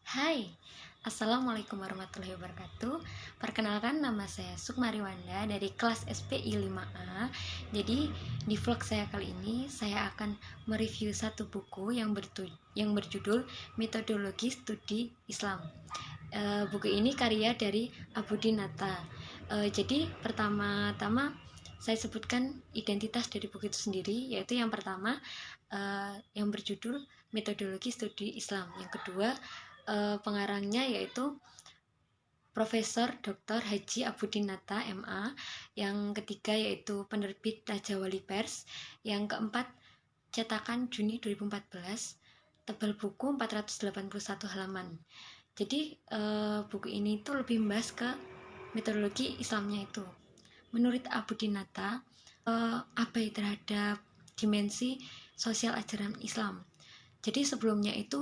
Hai, Assalamualaikum warahmatullahi wabarakatuh. Perkenalkan, nama saya Sukmari Wanda dari kelas SPI 5A. Jadi di vlog saya kali ini saya akan mereview satu buku yang berjudul Metodologi Studi Islam. Buku ini karya dari Abudin-Natta. Jadi pertama-tama saya sebutkan identitas dari buku itu sendiri, yaitu yang pertama yang berjudul Metodologi Studi Islam. Yang kedua, pengarangnya yaitu Profesor Dr. Haji Abudin-Natta MA. Yang ketiga yaitu penerbit Raja Wali Pers. Yang keempat, cetakan Juni 2014, tebal buku 481 halaman. Jadi buku ini tuh lebih membahas ke metodologi Islamnya itu. Menurut Abudin-Natta, abai terhadap dimensi sosial ajaran Islam. Jadi sebelumnya itu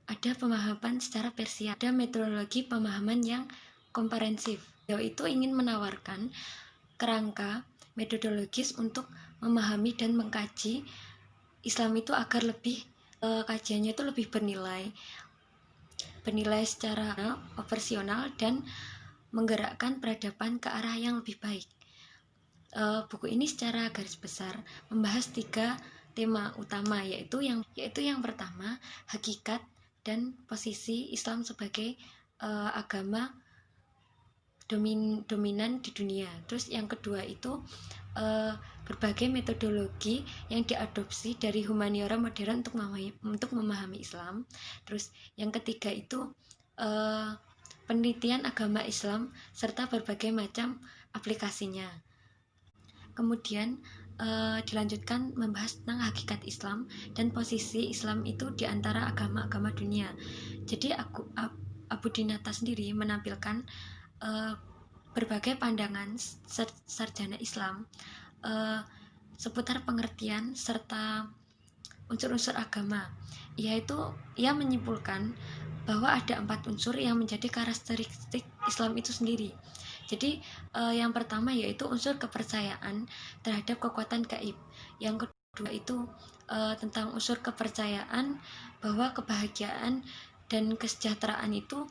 ada pemahaman secara parsial, ada metodologi pemahaman yang komprehensif. Beliau itu ingin menawarkan kerangka metodologis untuk memahami dan mengkaji Islam itu agar lebih kajiannya itu lebih bernilai secara operasional dan menggerakkan peradaban ke arah yang lebih baik. Buku ini secara garis besar membahas 3 tema utama, yaitu yang pertama, hakikat dan posisi Islam sebagai agama dominan di dunia. Terus yang kedua itu berbagai metodologi yang diadopsi dari humaniora modern untuk memahami Islam. Terus yang ketiga itu penelitian agama Islam serta berbagai macam aplikasinya. Kemudian dilanjutkan membahas tentang hakikat Islam dan posisi Islam itu di antara agama-agama dunia. Jadi Abudin-Natta sendiri menampilkan berbagai pandangan sarjana Islam seputar pengertian serta unsur-unsur agama. Ia menyimpulkan bahwa ada 4 unsur yang menjadi karakteristik Islam itu sendiri. Jadi yang pertama yaitu unsur kepercayaan terhadap kekuatan gaib. Yang kedua itu tentang unsur kepercayaan bahwa kebahagiaan dan kesejahteraan itu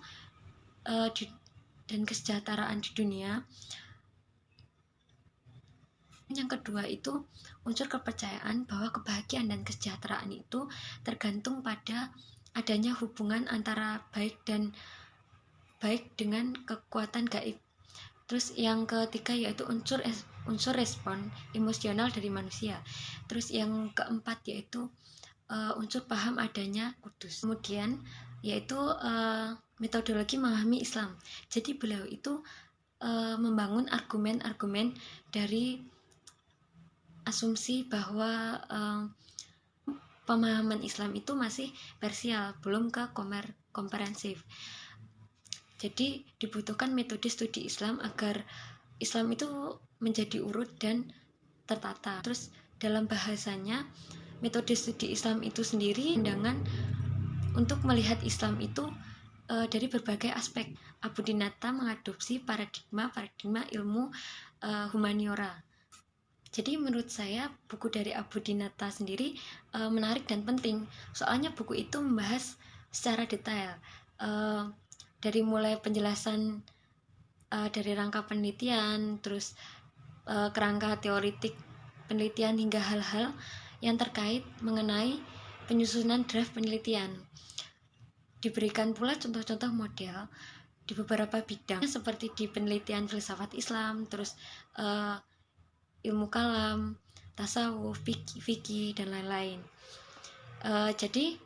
di dunia. Yang kedua itu unsur kepercayaan bahwa kebahagiaan dan kesejahteraan itu tergantung pada adanya hubungan antara baik dengan kekuatan gaib. Terus yang ketiga yaitu unsur respon emosional dari manusia. Terus yang keempat yaitu unsur paham adanya kudus. Kemudian yaitu metodologi memahami Islam. Jadi beliau itu membangun argumen-argumen dari asumsi bahwa pemahaman Islam itu masih parsial, belum ke komprehensif. Jadi dibutuhkan metode studi Islam agar Islam itu menjadi urut dan tertata. Terus dalam bahasanya, metode studi Islam itu sendiri pandangan untuk melihat Islam itu dari berbagai aspek. Abudin-Natta mengadopsi paradigma ilmu humaniora. Jadi menurut saya buku dari Abudin-Natta sendiri menarik dan penting. Soalnya buku itu membahas secara detail dari mulai penjelasan dari rangka penelitian, terus kerangka teoritik penelitian hingga hal-hal yang terkait mengenai penyusunan draft penelitian. Diberikan pula contoh-contoh model di beberapa bidang seperti di penelitian filsafat Islam, terus ilmu kalam, tasawuf, fikih dan lain-lain. Jadi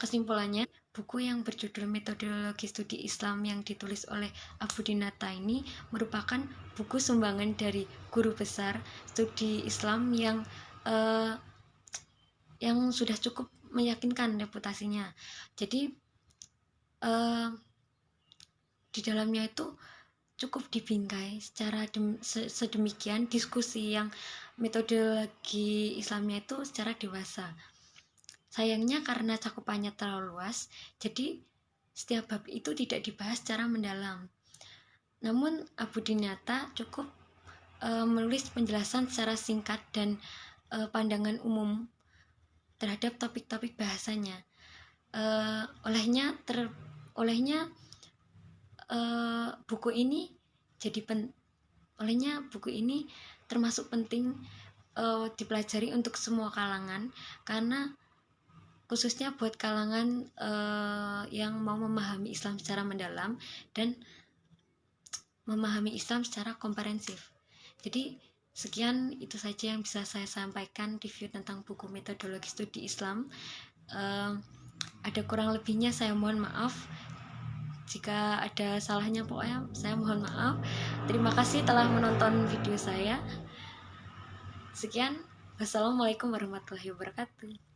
kesimpulannya, buku yang berjudul Metodologi Studi Islam yang ditulis oleh Abudin-Natta ini merupakan buku sumbangan dari guru besar studi Islam yang sudah cukup meyakinkan reputasinya. Jadi di dalamnya itu cukup dibingkai secara sedemikian diskusi yang metodologi Islamnya itu secara dewasa. Sayangnya karena cakupannya terlalu luas, jadi setiap bab itu tidak dibahas secara mendalam. Namun Abudin-Natta cukup menulis penjelasan secara singkat dan pandangan umum terhadap topik-topik bahasanya. olehnya buku ini buku ini termasuk penting dipelajari untuk semua kalangan, karena khususnya buat kalangan yang mau memahami Islam secara mendalam dan memahami Islam secara komprehensif. Jadi sekian, itu saja yang bisa saya sampaikan review tentang buku metodologi studi Islam. Ada kurang lebihnya saya mohon maaf. Jika ada salahnya pokoknya saya mohon maaf. Terima kasih telah menonton video saya. Sekian, wassalamualaikum warahmatullahi wabarakatuh.